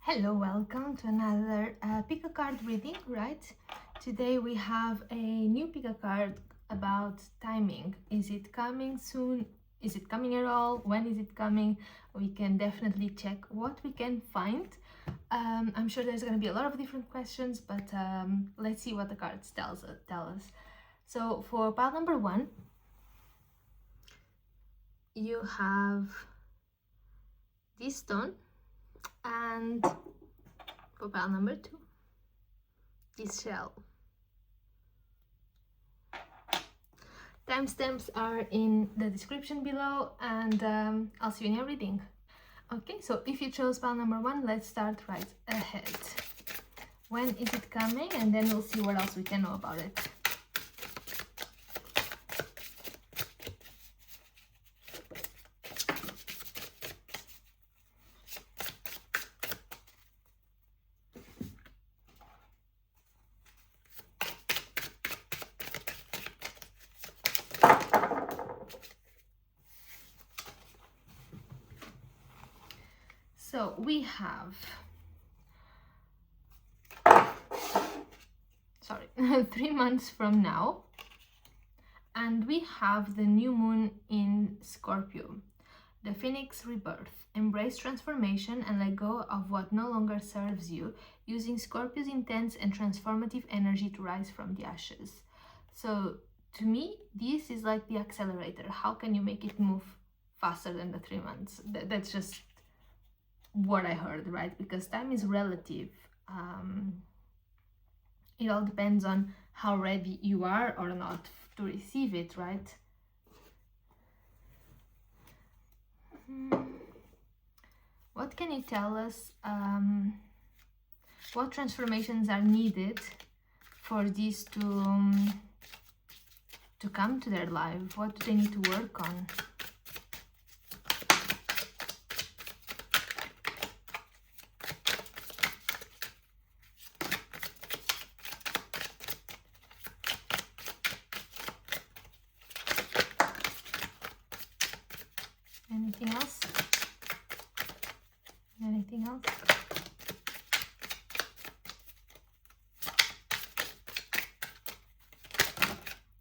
Hello, welcome to another pick a card reading, right? Today we have a new pick a card about timing. Is it coming soon? Is it coming at all? When is it coming? We can definitely check what we can find. I'm sure there's going to be a lot of different questions, but let's see what the cards tell us. So for pile number 1, you have this stone, and for pile number 2, this shell. Timestamps are in the description below, and I'll see you in your reading. Okay, so if you chose pile number 1, let's start right ahead. When is it coming? And then we'll see what else we can know about it. So we have, 3 months from now, and we have the new moon in Scorpio. The Phoenix rebirth. Embrace transformation and let go of what no longer serves you, using Scorpio's intense and transformative energy to rise from the ashes. So to me, this is like the accelerator. How can you make it move faster than the 3 months? That's just what I heard, right? Because time is relative. It all depends on how ready you are or not to receive it, right? What can you tell us? What transformations are needed for this to come to their life? What do they need to work on? Anything else? Anything else?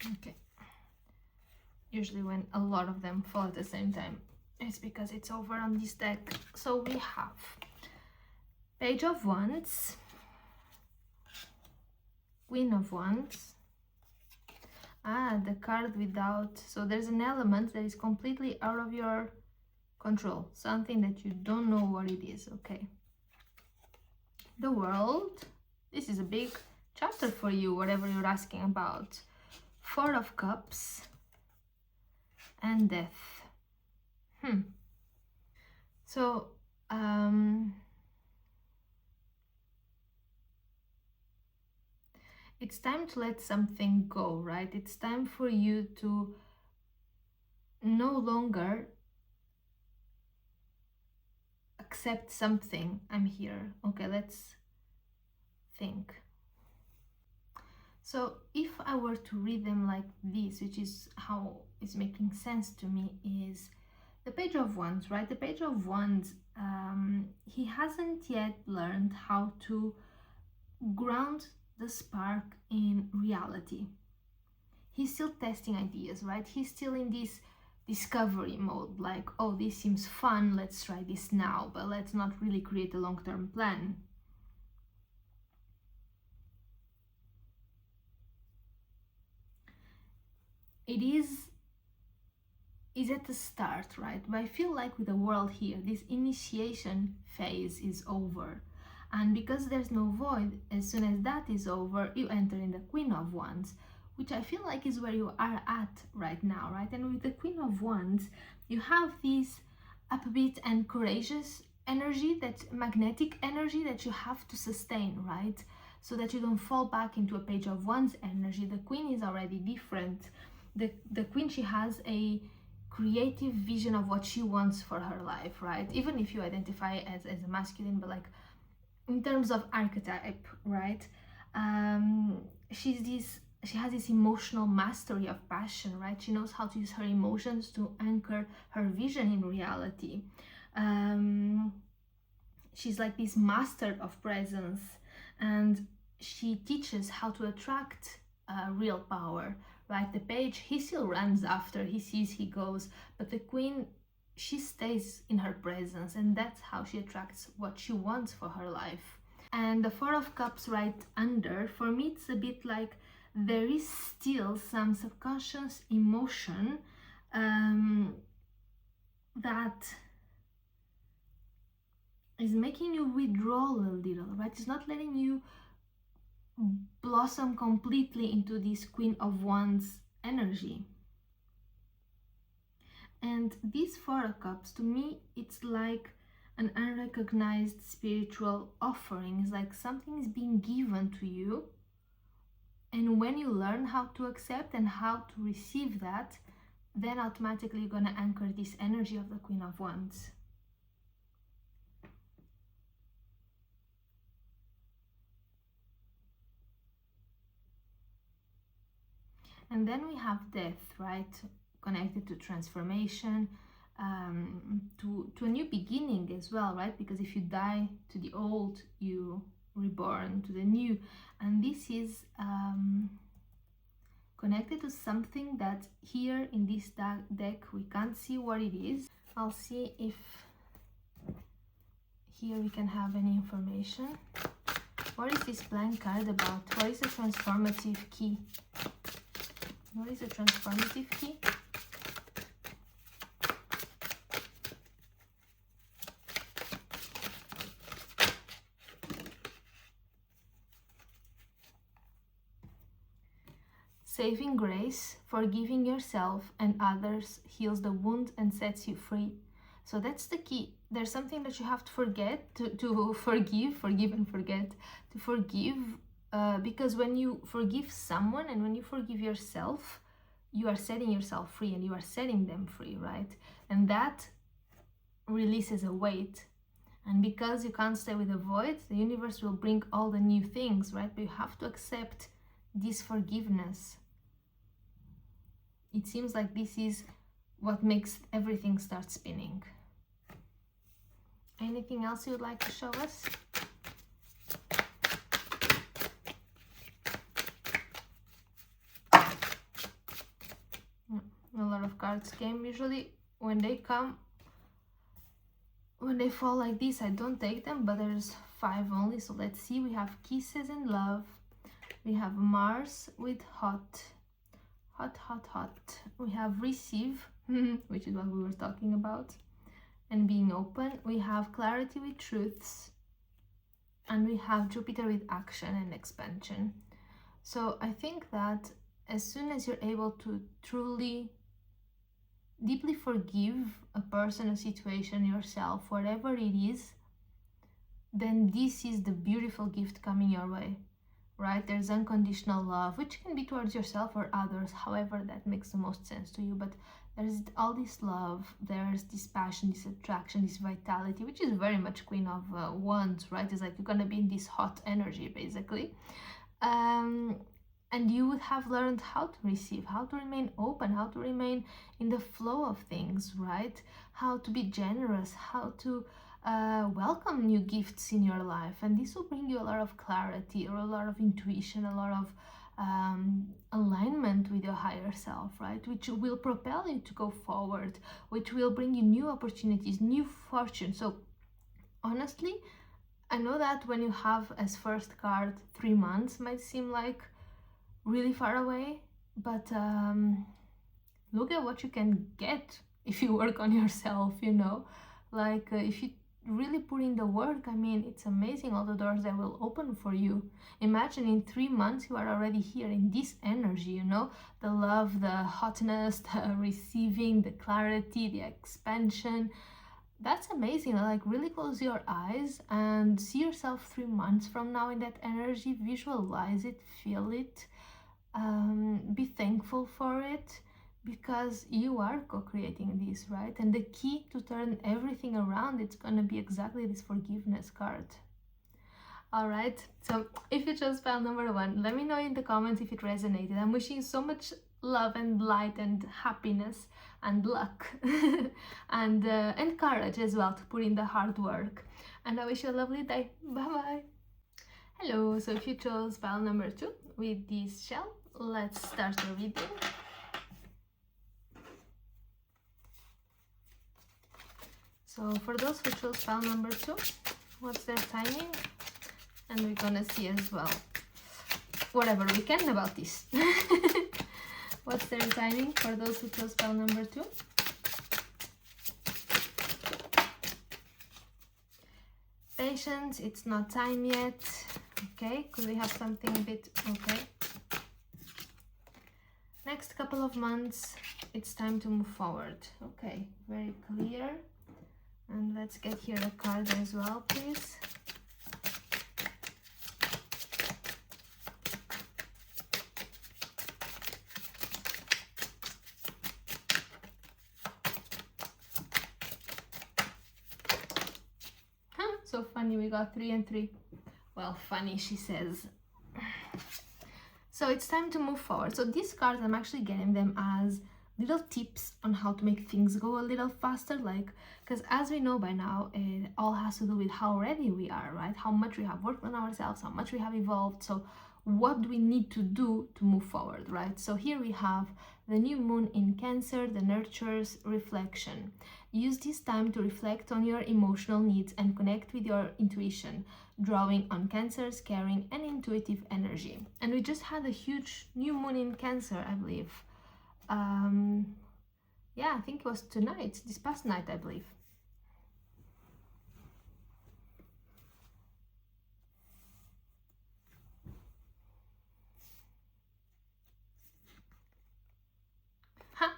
Okay. Usually when a lot of them fall at the same time, it's because it's over on this deck. So we have Page of Wands, Queen of Wands, the card without, so there's an element that is completely out of your control, something that you don't know what it is. Okay, the World, this is a big chapter for you, whatever you're asking about. Four of Cups and Death. So it's time to let something go, right? It's time for you to no longer accept something. I'm here. Okay, let's think. So if I were to read them like this, which is how it's making sense to me, is the Page of Wands, right? The Page of Wands, he hasn't yet learned how to ground the spark in reality. He's still testing ideas, right? He's still in this discovery mode, like, oh, this seems fun, let's try this now, but let's not really create a long-term plan. It is at the start, right? But I feel like with the World here, this initiation phase is over. And because there's no void, as soon as that is over, you enter in the Queen of Wands, which I feel like is where you are at right now, right? And with the Queen of Wands, you have this upbeat and courageous energy, that magnetic energy that you have to sustain, right? So that you don't fall back into a Page of Wands energy. The Queen is already different. The Queen, she has a creative vision of what she wants for her life, right? Even if you identify as a masculine, but like in terms of archetype, right? She has this emotional mastery of passion, right? She knows how to use her emotions to anchor her vision in reality. she's like this master of presence, and she teaches how to attract real power, right? The page, he still runs after, he sees, he goes, but the queen, she stays in her presence, and that's how she attracts what she wants for her life. And the Four of Cups right under, for me it's a bit like there is still some subconscious emotion that is making you withdraw a little, right? It's not letting you blossom completely into this Queen of Wands energy. And these Four of Cups, to me, it's like an unrecognized spiritual offering. It's like something is being given to you, and when you learn how to accept and how to receive that, then automatically you're gonna anchor this energy of the Queen of Wands. And then we have death, right? Connected to transformation, to a new beginning as well, right? Because if you die to the old, you reborn to the new. And this is connected to something that here in this deck we can't see what it is. I'll see if here we can have any information. What is this blank card about? What is the transformative key? What is the transformative key? Saving grace, forgiving yourself and others heals the wound and sets you free. So that's the key. There's something that you have to forget, to forgive and forget, to forgive, because when you forgive someone and when you forgive yourself, you are setting yourself free and you are setting them free, right? And that releases a weight. And because you can't stay with the void, the universe will bring all the new things, right? But you have to accept this forgiveness. It seems like this is what makes everything start spinning. Anything else you would like to show us? A lot of cards came. Usually when they come, when they fall like this, I don't take them, but there's 5 only. So let's see. We have Kisses and Love. We have Mars with hot. We have Receive, which is what we were talking about, and being open. We have Clarity with Truths, and we have Jupiter with Action and Expansion. So I think that as soon as you're able to truly, deeply forgive a person, a situation, yourself, whatever it is, then this is the beautiful gift coming your way. Right? There's unconditional love, which can be towards yourself or others, however that makes the most sense to you. But there's all this love, there's this passion, this attraction, this vitality, which is very much Queen of Wands, right? It's like you're gonna be in this hot energy, basically. And you would have learned how to receive, how to remain open, how to remain in the flow of things, right? How to be generous, how to welcome new gifts in your life, and this will bring you a lot of clarity or a lot of intuition, a lot of alignment with your higher self, right? Which will propel you to go forward, which will bring you new opportunities, new fortune. So honestly, I know that when you have as first card 3 months might seem like really far away, but look at what you can get if you work on yourself, you know, like if you really put in the work. I mean, it's amazing all the doors that will open for you. Imagine in 3 months you are already here in this energy, you know, the love, the hotness, the receiving, the clarity, the expansion. That's amazing. Like, really close your eyes and see yourself 3 months from now in that energy. Visualize it, feel it, be thankful for it, because you are co-creating this, right? And the key to turn everything around, it's gonna be exactly this forgiveness card. All right, so if you chose pile number 1, let me know in the comments if it resonated. I'm wishing you so much love and light and happiness and luck and courage as well to put in the hard work. And I wish you a lovely day. Bye bye. Hello, so if you chose pile number 2 with this shell, let's start the reading. So for those who chose pile number 2, what's their timing? And we're gonna see as well whatever we can about this. What's their timing for those who chose pile number 2? Patience, it's not time yet. Okay, could we have something a bit, okay. Next couple of months, it's time to move forward. Okay, very clear. And let's get here a card as well, please. So funny, we got 3 and 3. Well, funny, she says. So it's time to move forward. So these cards, I'm actually getting them as little tips on how to make things go a little faster, like, because as we know by now, it all has to do with how ready we are, right? How much we have worked on ourselves, how much we have evolved. So what do we need to do to move forward, right? So here we have the new moon in Cancer, the nurtures reflection. Use this time to reflect on your emotional needs and connect with your intuition, drawing on Cancer's caring and intuitive energy. And we just had a huge new moon in Cancer, I believe. Yeah, I think it was tonight, this past night, I believe.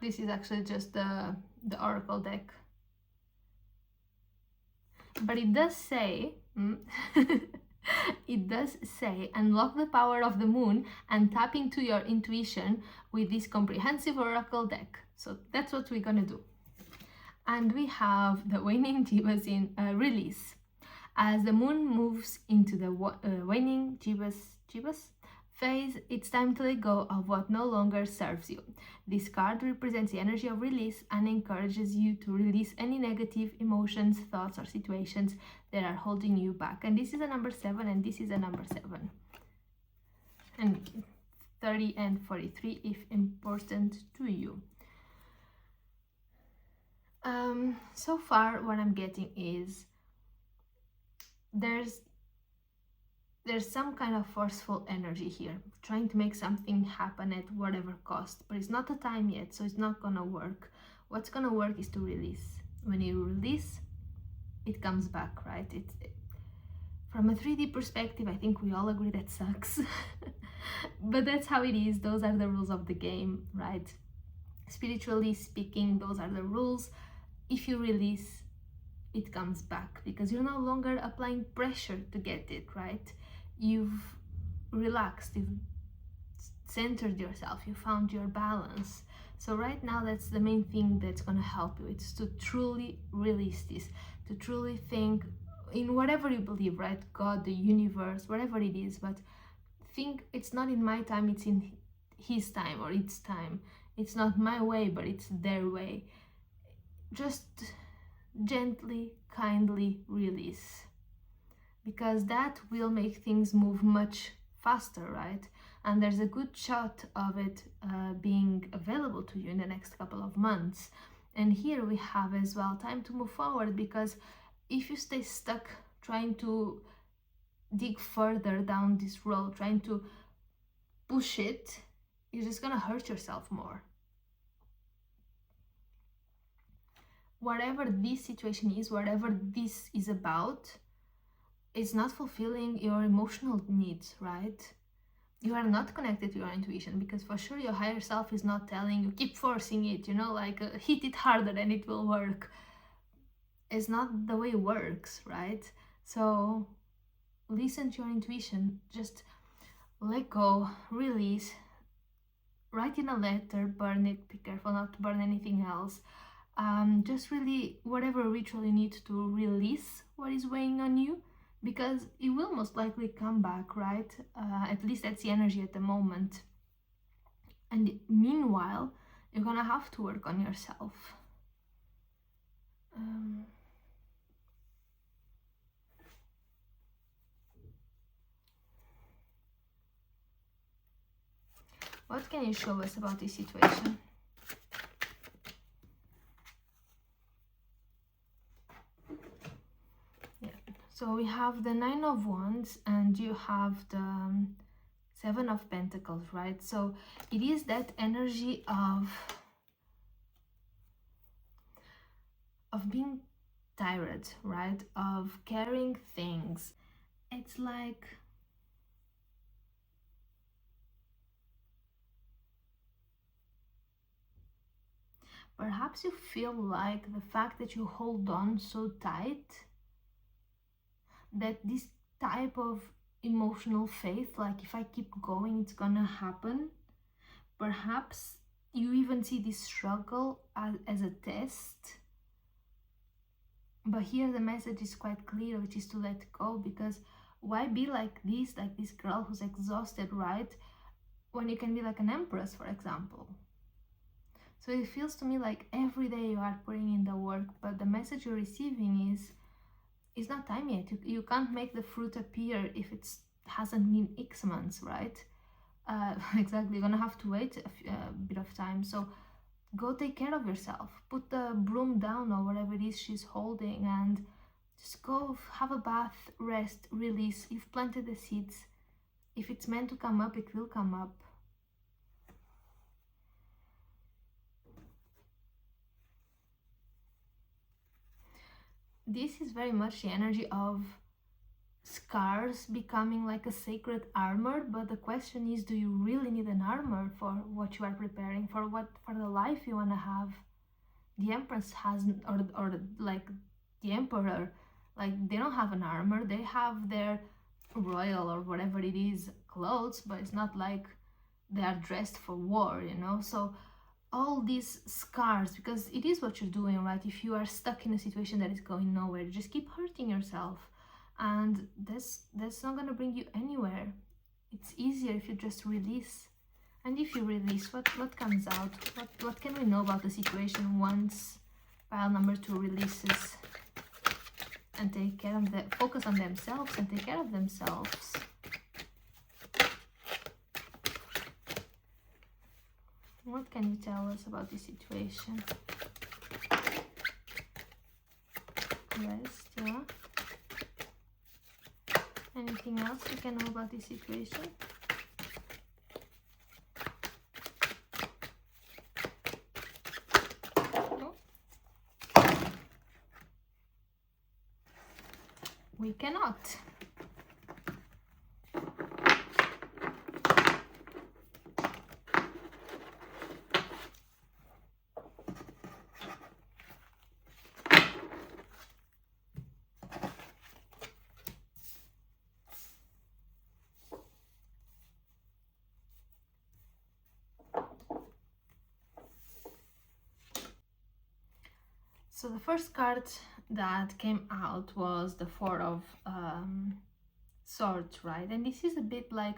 This is actually just the oracle deck. But it does say, it does say, unlock the power of the moon and tap into your intuition with this comprehensive oracle deck. So that's what we're gonna do. And we have the waning Jivas in release. As the moon moves into the waning Jivas phase, it's time to let go of what no longer serves you. This card represents the energy of release and encourages you to release any negative emotions, thoughts, or situations that are holding you back. And this is a number 7, and this is a number 7. And 30 and 43 if important to you. So far, what I'm getting is there's some kind of forceful energy here, trying to make something happen at whatever cost, but it's not the time yet, so it's not gonna work. What's gonna work is to release. When you release, it comes back, right? From a 3D perspective, I think we all agree that sucks. But that's how it is. Those are the rules of the game, right? Spiritually speaking, those are the rules. If you release, it comes back because you're no longer applying pressure to get it, right? You've relaxed, you've centered yourself, you found your balance. So right now, that's the main thing that's going to help you. It's to truly release this, to truly think in whatever you believe, right? God, the universe, whatever it is, but think it's not in my time, it's in his time or its time. It's not my way, but it's their way. Just gently, kindly release, because that will make things move much faster, right? And there's a good shot of it being available to you in the next couple of months. And here we have as well time to move forward, because if you stay stuck trying to dig further down this road, trying to push it, you're just gonna hurt yourself more. Whatever this situation is, whatever this is about, it's not fulfilling your emotional needs, right? You are not connected to your intuition, because for sure your higher self is not telling you, keep forcing it, you know, like hit it harder and it will work. It's not the way it works, right? So listen to your intuition, just let go, release, write in a letter, burn it, be careful not to burn anything else. Just really whatever ritual you need to release what is weighing on you, because it will most likely come back, right? At least that's the energy at the moment. And meanwhile, you're gonna have to work on yourself. What can you show us about this situation? Yeah. So we have the Nine of Wands and you have the Seven of Pentacles, right? So it is that energy of being tired, right? Of carrying things. It's like perhaps you feel like the fact that you hold on so tight, that this type of emotional faith, like if I keep going, it's gonna happen. Perhaps you even see this struggle as a test. But here the message is quite clear, which is to let go, because why be like this girl who's exhausted, right? When you can be like an empress, for example. So it feels to me like every day you are putting in the work, but the message you're receiving is it's not time yet. You can't make the fruit appear if it hasn't been X months, right? Exactly, you're gonna have to wait a bit of time. So go take care of yourself. Put the broom down or whatever it is she's holding and just go have a bath, rest, release. You've planted the seeds. If it's meant to come up, it will come up. This is very much the energy of scars becoming like a sacred armor, but the question is, do you really need an armor for what you are preparing, for the life you want to have? The Empress hasn't, or like the Emperor, like they don't have an armor. They have their royal or whatever it is clothes, but it's not like they are dressed for war, you know. So all these scars, because it is what you're doing, right? If you are stuck in a situation that is going nowhere, you just keep hurting yourself, and that's not going to bring you anywhere. It's easier if you just release. And if you release, what comes out? What can we know about the situation once pile number 2 releases and take care of focus on themselves and take care of themselves? What can you tell us about this situation? Rest, yeah. Anything else you can know about this situation? No? We cannot. So the first card that came out was the Four of Swords, right? And this is a bit like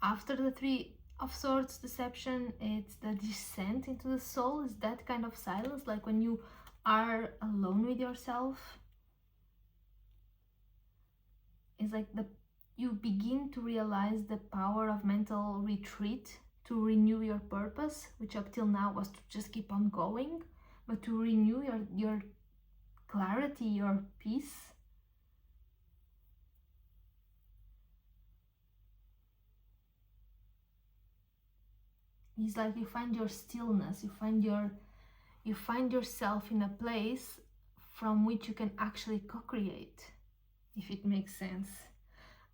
after the Three of Swords deception, it's the descent into the soul. Is that kind of silence, like when you are alone with yourself? It's like you begin to realize the power of mental retreat to renew your purpose, which up till now was to just keep on going, but to renew your clarity, your peace. It's like you find your stillness, you find yourself in a place from which you can actually co-create, if it makes sense.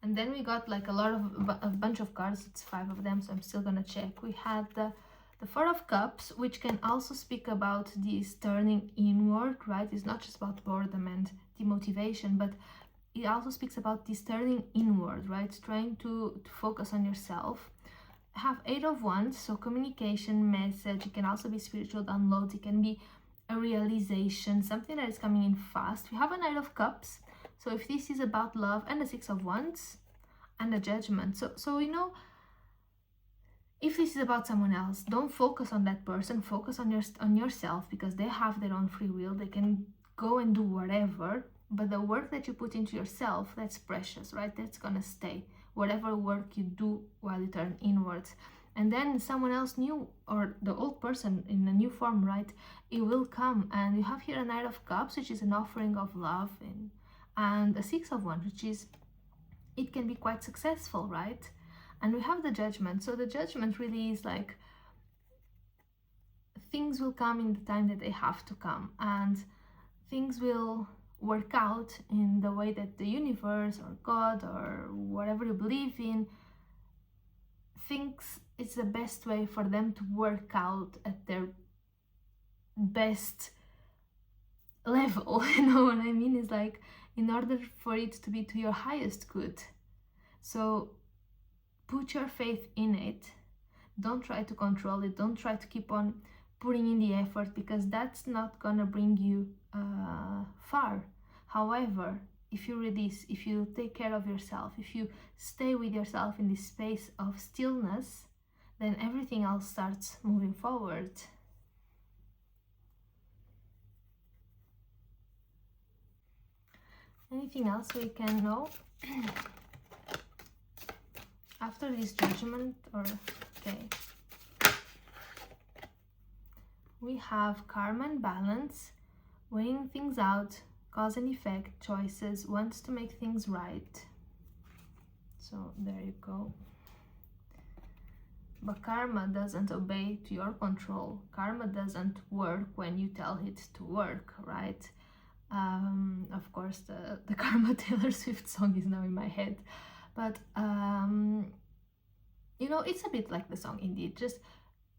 And then we got like a bunch of cards. It's 5 of them, so I'm still gonna check. We had the Four of Cups, which can also speak about this turning inward, right? It's not just about boredom and demotivation, but it also speaks about this turning inward, right? Trying to focus on yourself. I have 8 of Wands, so communication, message. It can also be spiritual downloads. It can be a realization, something that is coming in fast. We have a Knight of Cups. So if this is about love, and the 6 of Wands and the Judgment. So you know, If this is about someone else, don't focus on that person, focus on yourself, because they have their own free will. They can go and do whatever, but the work that you put into yourself, that's precious, right? That's gonna stay, whatever work you do while you turn inwards. And then someone else new, or the old person in a new form, right, it will come. And you have here a Knight of Cups, which is an offering of love, and a Six of Wands, which is, it can be quite successful, right? And we have the Judgment. So the Judgment really is like, things will come in the time that they have to come, and things will work out in the way that the universe or God or whatever you believe in thinks it's the best way for them to work out at their best level. You know what I mean? It's like, in order for it to be to your highest good. So put your faith in it. Don't try to control it. Don't try to keep on putting in the effort, because that's not gonna bring you far. However, if you release, if you take care of yourself, if you stay with yourself in this space of stillness, then everything else starts moving forward. Anything else we can know? After this Judgment, or okay, we have Karma and Balance, weighing things out, cause and effect, choices, wants to make things right. So there you go. But karma doesn't obey to your control. Karma doesn't work when you tell it to work, right? Of course, the Karma Taylor Swift song is now in my head. But, you know, it's a bit like the song indeed. Just,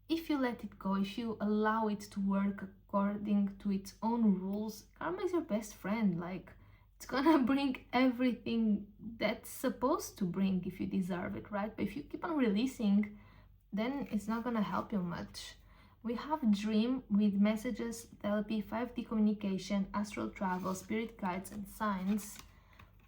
if you let it go, if you allow it to work according to its own rules, karma is your best friend. Like, it's gonna bring everything that's supposed to bring if you deserve it, right? But if you keep on releasing, then it's not gonna help you much. We have Dream with messages, telepathy, 5D communication, astral travel, spirit guides, and signs.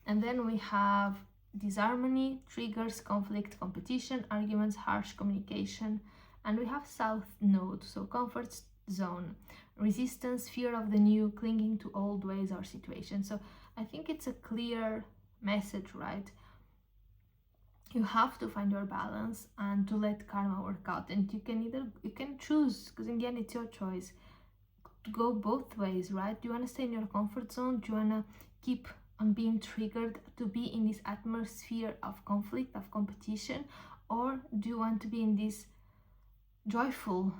And then we have Disharmony, triggers, conflict, competition, arguments, harsh communication. And we have South Node, so comfort zone, resistance, fear of the new, clinging to old ways or situations. So I think it's a clear message, right? You have to find your balance and to let karma work out. And you can choose, because in the end it's your choice, to go both ways, right? Do you want to stay in your comfort zone? Do you want to keep on being triggered to be in this atmosphere of conflict, of competition? Or do you want to be in this joyful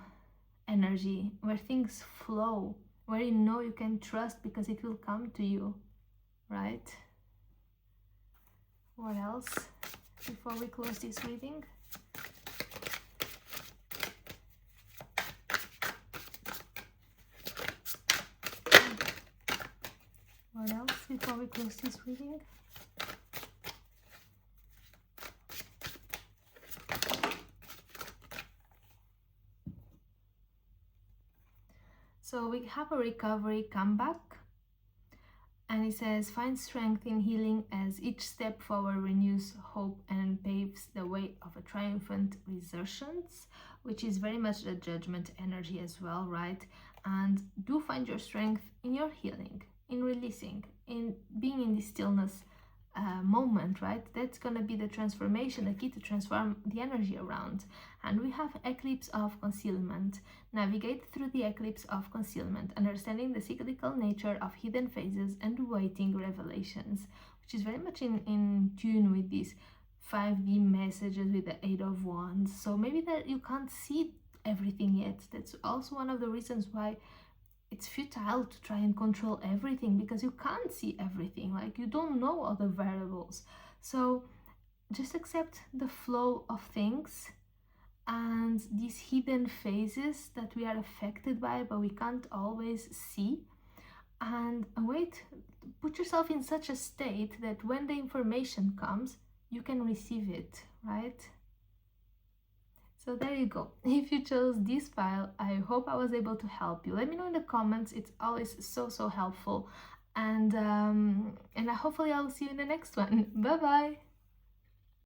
energy where things flow, where you know you can trust because it will come to you, right? What else before we close this reading? What else before we close this reading? So we have a recovery comeback, and it says, find strength in healing as each step forward renews hope and paves the way of a triumphant resurgence, which is very much the Judgment energy as well, right? And do find your strength in your healing, in releasing, in being in this stillness moment, right? That's gonna be the transformation, the key to transform the energy around. And we have Eclipse of Concealment. Navigate through the eclipse of concealment, understanding the cyclical nature of hidden phases and waiting revelations, which is very much in tune with these 5D messages with the 8 of Wands. So maybe that you can't see everything yet. That's also one of the reasons why it's futile to try and control everything, because you can't see everything, like you don't know all the variables. So just accept the flow of things and these hidden phases that we are affected by but we can't always see, and wait, put yourself in such a state that when the information comes you can receive it, right? So there you go. If you chose this file, I hope I was able to help you. Let me know in the comments. It's always so helpful. And hopefully I'll see you in the next one. Bye bye.